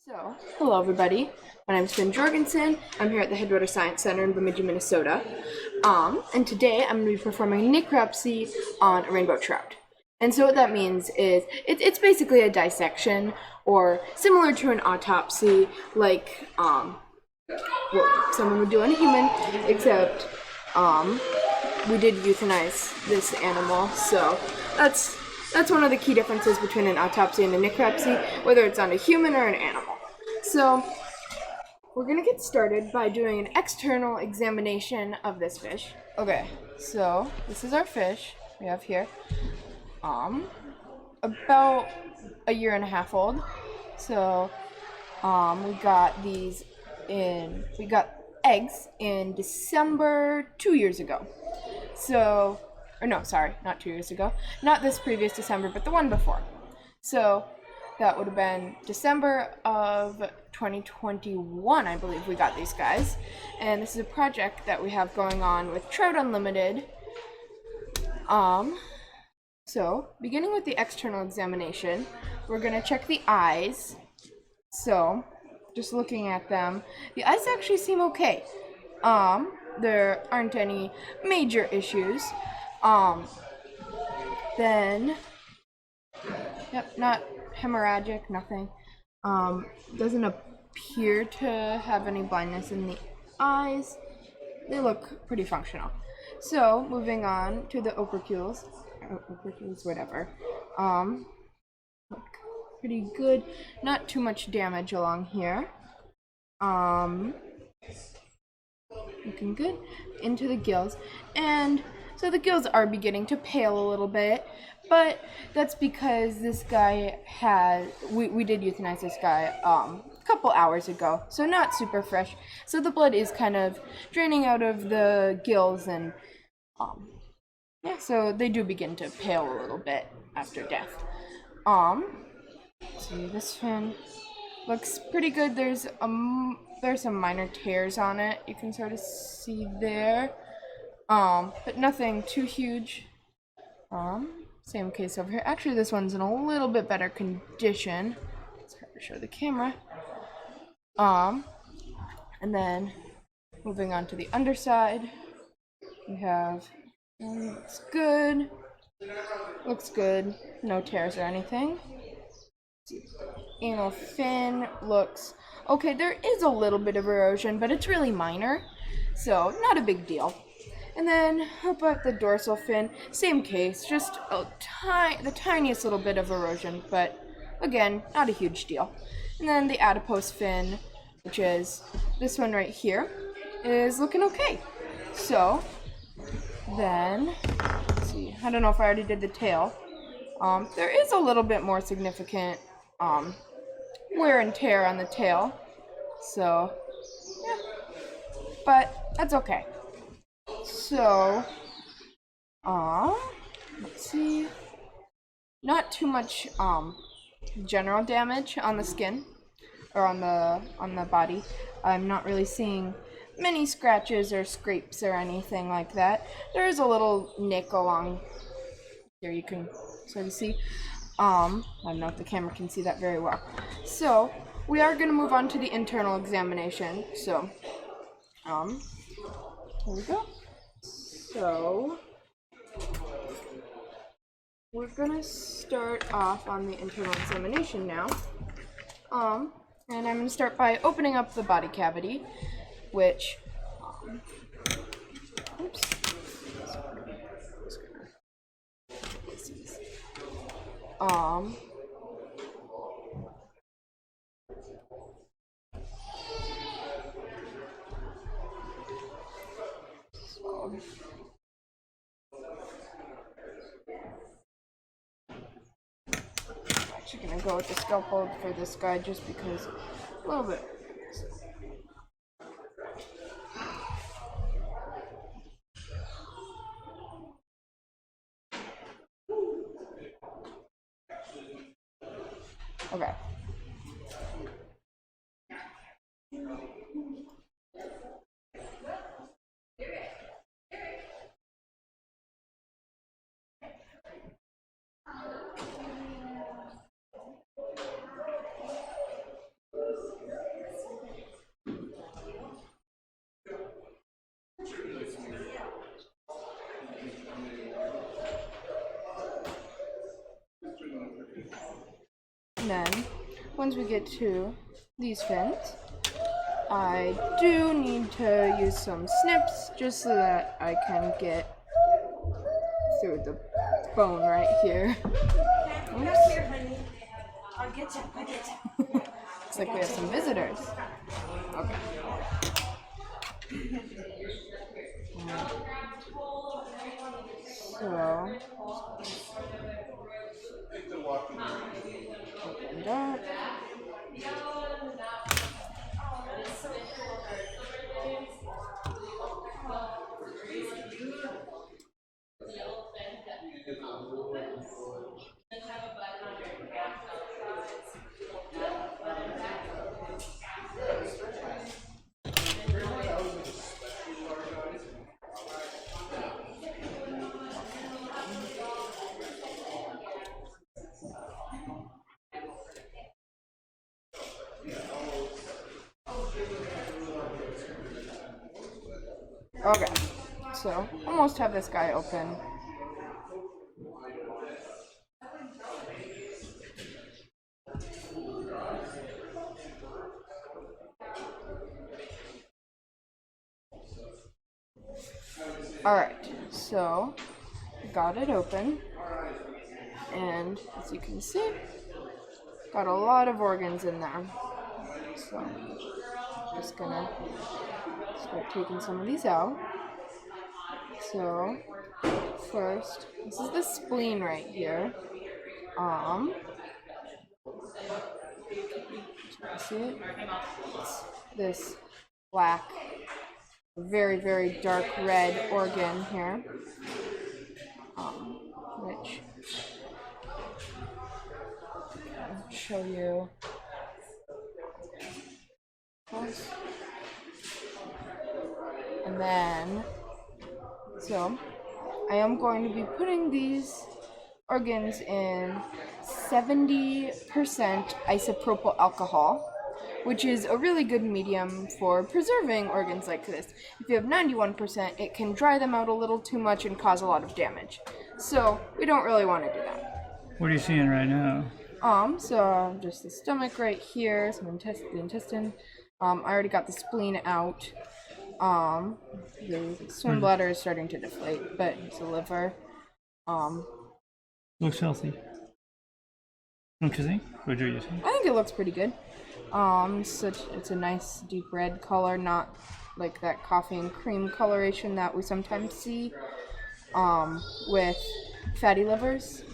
So, hello everybody. My name is Finn Jorgensen. I'm here at the Headwaters Science Center in Bemidji, Minnesota. And today I'm going to be performing necropsy on a rainbow trout. And so what that means is it's basically a dissection, or similar to an autopsy, like what someone would do on a human, except we did euthanize this animal. So that's one of the key differences between an autopsy and a necropsy, whether it's on a human or an animal. So we're gonna get started by doing an external examination of this fish. Okay, so this is our fish we have here. About a year and a half old. So we got eggs in December 2 years ago. So, or no, sorry, not 2 years ago. Not this previous December, but the one before. So that would have been December of 2021, I believe we got these guys. And this is a project that we have going on with Trout Unlimited. So, beginning with the external examination, we're going to check the eyes. So, just looking at them, the eyes actually seem okay. There aren't any major issues. Then, yep, not hemorrhagic, nothing. Doesn't appear to have any blindness in the eyes. They look pretty functional. So, moving on to the operculars, whatever. Look pretty good. Not too much damage along here. Looking good. Into the gills. And so the gills are beginning to pale a little bit, but that's because this guy we did euthanize this guy a couple hours ago, so not super fresh. So the blood is kind of draining out of the gills, and yeah, so they do begin to pale a little bit after death. See, this fin looks pretty good. There's some minor tears on it, you can sort of see there, but nothing too huge. Same case over here. Actually, this one's in a little bit better condition. It's hard to show the camera. And then moving on to the underside, we have looks good, no tears or anything. Anal fin looks okay. There is a little bit of erosion, but it's really minor, so not a big deal. And then up at the dorsal fin, same case, just the tiniest little bit of erosion, but again, not a huge deal. And then the adipose fin, which is this one right here, is looking okay. So then, let's see, I don't know if I already did the tail. There is a little bit more significant wear and tear on the tail, so yeah, but that's okay. So, let's see, not too much general damage on the skin or on the body. I'm not really seeing many scratches or scrapes or anything like that. There is a little nick along here, you can sort of see. I don't know if the camera can see that very well. So we are going to move on to the internal examination. So here we go. So we're going to start off on the internal examination now. And I'm going to start by opening up the body cavity, which oops. I'm actually gonna go with the scalpel for this guy just because a little bit. Okay. once we get to these fins, I do need to use some snips just so that I can get through the bone right here. Oops. Here, honey. I'll get you. Looks like we have some visitors. Okay. So, opened up. Okay, so almost have this guy open. Alright, so got it open, and as you can see, got a lot of organs in there. So just gonna start taking some of these out. So first, this is the spleen right here. See it? It's this black, very, very dark red organ here, which I'll show you. And then, so I am going to be putting these organs in 70% isopropyl alcohol, which is a really good medium for preserving organs like this. If you have 91%, it can dry them out a little too much and cause a lot of damage. So we don't really want to do that. What are you seeing right now? So just the stomach right here, the intestine. I already got the spleen out. The swim bladder is starting to deflate, but it's the liver. Looks healthy. Don't you think? What do you think? I think it looks pretty good. It's a nice deep red color, not like that coffee and cream coloration that we sometimes see with fatty livers.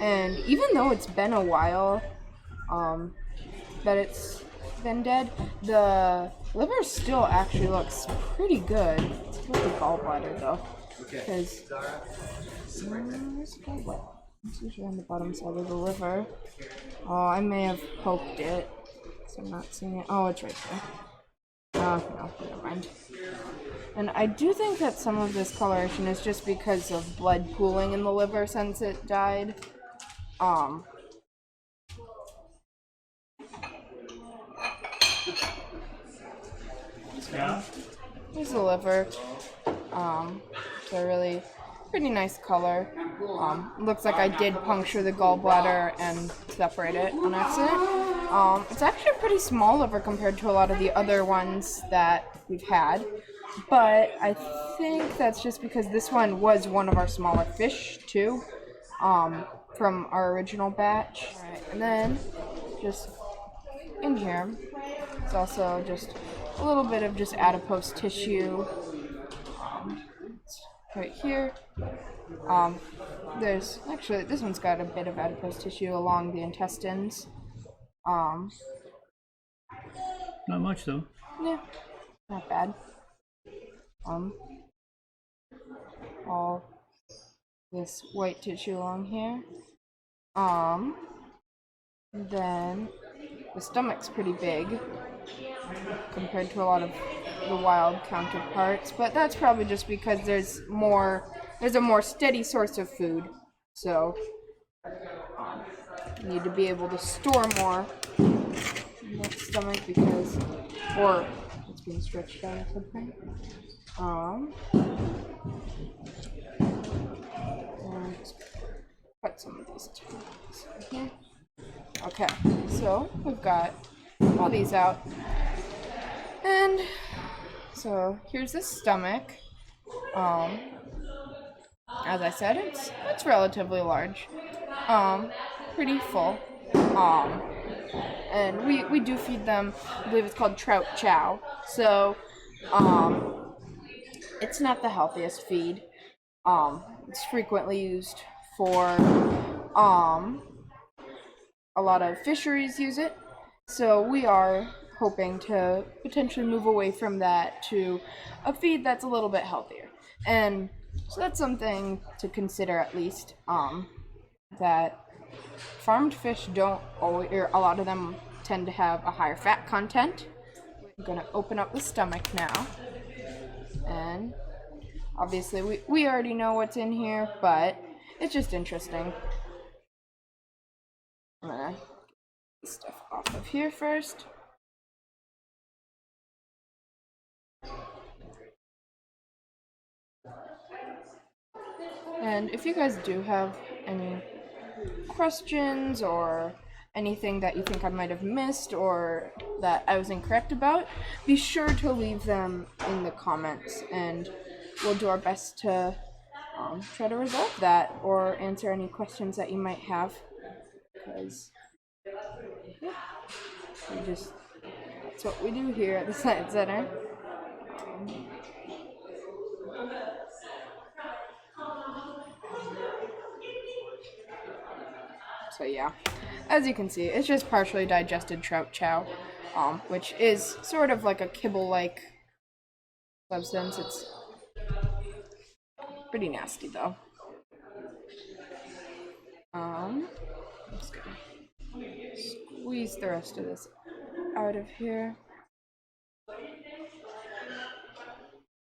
And even though it's been a while that it's been dead, the liver still actually looks pretty good. It's with the gallbladder though, because where's the gallbladder? It's usually on the bottom side of the liver. Oh, I may have poked it, so I'm not seeing it. Oh, it's right there. No, never mind. And I do think that some of this coloration is just because of blood pooling in the liver since it died. Yeah. Here's the liver. It's a really pretty nice color. Looks like I did puncture the gallbladder and separate it on accident. It's actually a pretty small liver compared to a lot of the other ones that we've had. But I think that's just because this one was one of our smaller fish too, from our original batch. Alright, and then just in here, it's also just a little bit of just adipose tissue. Right here. There's actually, this one's got a bit of adipose tissue along the intestines. Not much though. Yeah, not bad. All this white tissue along here. Then the stomach's pretty big compared to a lot of the wild counterparts, but that's probably just because there's a more steady source of food, so you need to be able to store more in that stomach because, or it's being stretched out at some point. And cut some of these tubes in here. Okay, so we've got all these out. And so here's the stomach. As I said, it's relatively large. Pretty full. And we do feed them, I believe it's called Trout chow. So, it's not the healthiest feed. It's frequently used for, a lot of fisheries use it. So we are hoping to potentially move away from that to a feed that's a little bit healthier. And so that's something to consider at least, that farmed fish don't always, or a lot of them tend to have a higher fat content. I'm gonna open up the stomach now. And obviously we already know what's in here, but it's just interesting. I'm gonna get this stuff off of here first. And if you guys do have any questions or anything that you think I might have missed or that I was incorrect about, be sure to leave them in the comments and we'll do our best to try to resolve that or answer any questions that you might have. Because, yeah, that's what we do here at the Science Center. So yeah, as you can see, it's just partially digested trout chow, which is sort of like a kibble-like substance. It's pretty nasty though. I'm just gonna squeeze the rest of this out of here.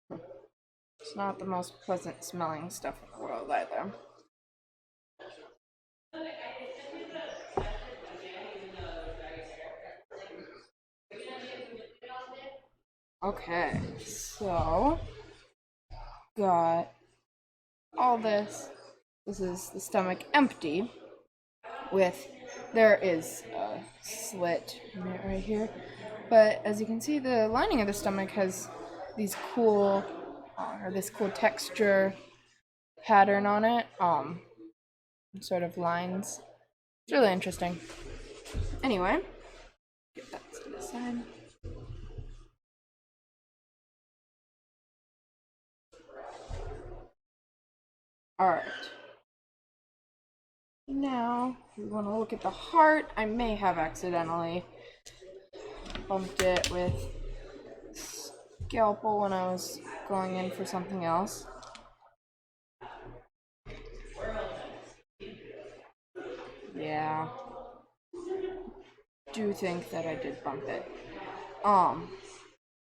It's not the most pleasant smelling stuff in the world either. Okay, so got all this. This is the stomach empty. There is a slit in it right here, but as you can see, the lining of the stomach has these cool, or this cool texture pattern on it. Sort of lines. It's really interesting. Anyway, get that to the side. Alright. Now, we want to look at the heart. I may have accidentally bumped it with scalpel when I was going in for something else. Yeah. Do think that I did bump it.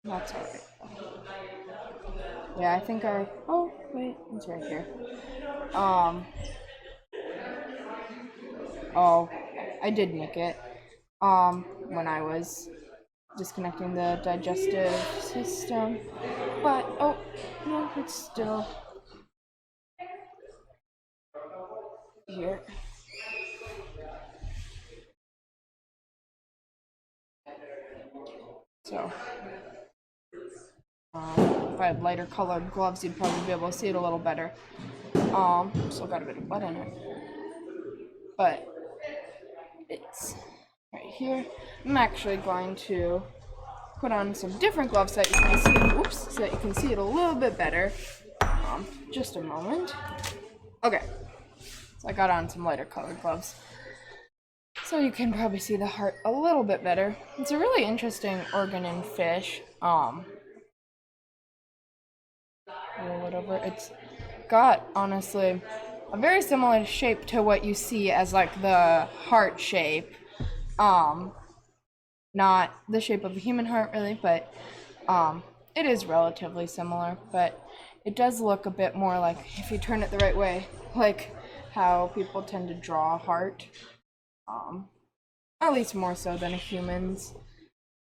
That's alright. Yeah, I think oh, wait, it's right here. Oh, I did nick it. When I was disconnecting the digestive system. But, oh, no, it's still here. So, if I had lighter colored gloves, you'd probably be able to see it a little better. Still got a bit of blood in it. But, it's right here. I'm actually going to put on some different gloves so that you can see it, so that you can see it a little bit better. Just a moment. Okay, so I got on some lighter colored gloves. So you can probably see the heart a little bit better. It's a really interesting organ in fish. Roll it over. It's got, honestly, a very similar shape to what you see as like the heart shape. Not the shape of a human heart really, but it is relatively similar, but it does look a bit more like, if you turn it the right way, like how people tend to draw a heart. At least more so than a human's.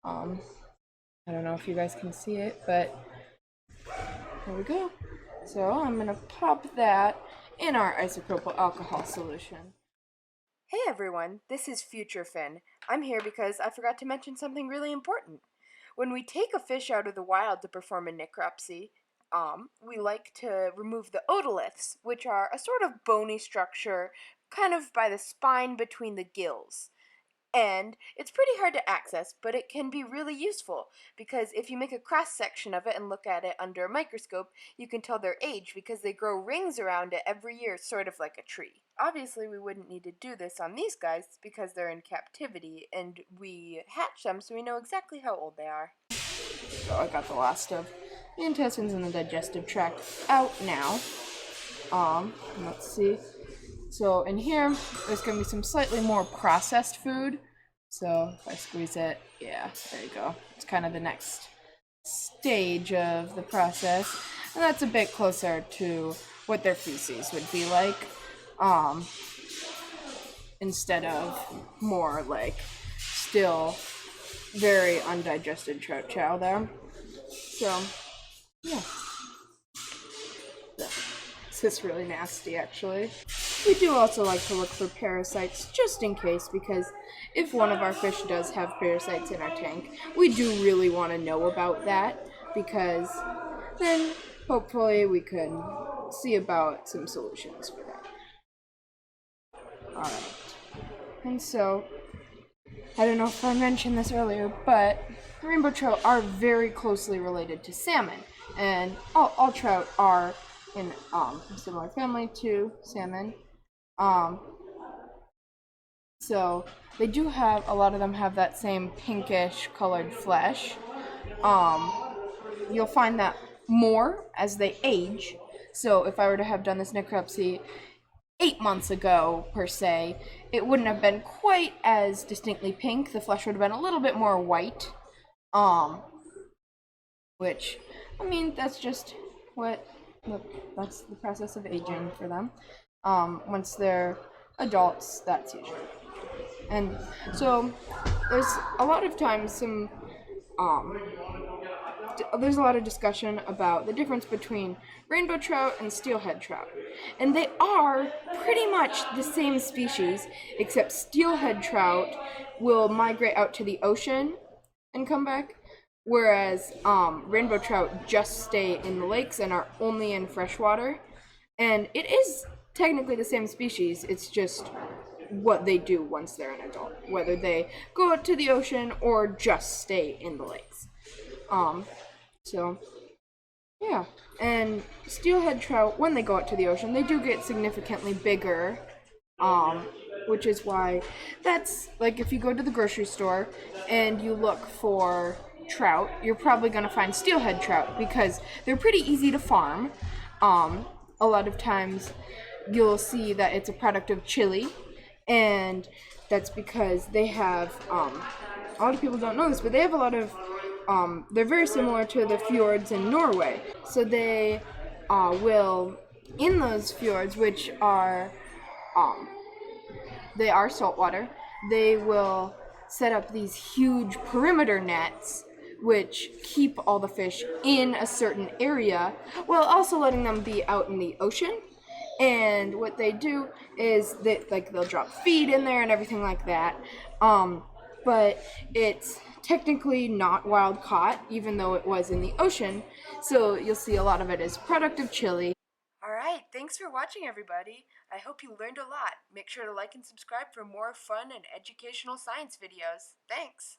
I don't know if you guys can see it, but here we go. So I'm gonna pop that in our isopropyl alcohol solution. Hey everyone, this is Future Finn. I'm here because I forgot to mention something really important. When we take a fish out of the wild to perform a necropsy, we like to remove the otoliths, which are a sort of bony structure kind of by the spine between the gills. And it's pretty hard to access, but it can be really useful because if you make a cross section of it and look at it under a microscope, you can tell their age because they grow rings around it every year, sort of like a tree. Obviously, we wouldn't need to do this on these guys because they're in captivity and we hatch them so we know exactly how old they are. So I got the last of the intestines and the digestive tract out now. Let's see. So in here, there's going to be some slightly more processed food. So if I squeeze it, yeah, there you go. It's kind of the next stage of the process. And that's a bit closer to what their feces would be like. Instead of more like still very undigested trout chow there. So, yeah. This is really nasty, actually. We do also like to look for parasites, just in case, because if one of our fish does have parasites in our tank, we do really want to know about that, because then hopefully we can see about some solutions for that. Alright. And so, I don't know if I mentioned this earlier, but rainbow trout are very closely related to salmon, and all trout are in a similar family to salmon. So they do have, a lot of them have that same pinkish colored flesh. You'll find that more as they age. So if I were to have done this necropsy 8 months ago, per se, it wouldn't have been quite as distinctly pink. The flesh would have been a little bit more white. Which, I mean, that's just that's the process of aging for them. Once they're adults, that's usually. And so there's a lot of times there's a lot of discussion about the difference between rainbow trout and steelhead trout. And they are pretty much the same species, except steelhead trout will migrate out to the ocean and come back, whereas rainbow trout just stay in the lakes and are only in freshwater. And it is technically the same species, it's just what they do once they're an adult, whether they go out to the ocean or just stay in the lakes. So yeah, and steelhead trout, when they go out to the ocean, they do get significantly bigger, which is why that's like if you go to the grocery store and you look for trout, you're probably going to find steelhead trout because they're pretty easy to farm. A lot of times you'll see that it's a product of Chile, and that's because they have, a lot of people don't know this, but they have a lot of, they're very similar to the fjords in Norway. So they will, in those fjords, which are, they are saltwater, they will set up these huge perimeter nets which keep all the fish in a certain area while also letting them be out in the ocean. And what they do is that they'll drop feed in there and everything like that. But it's technically not wild caught, even though it was in the ocean. So you'll see a lot of it is product of Chile. Alright, thanks for watching everybody. I hope you learned a lot. Make sure to like and subscribe for more fun and educational science videos. Thanks!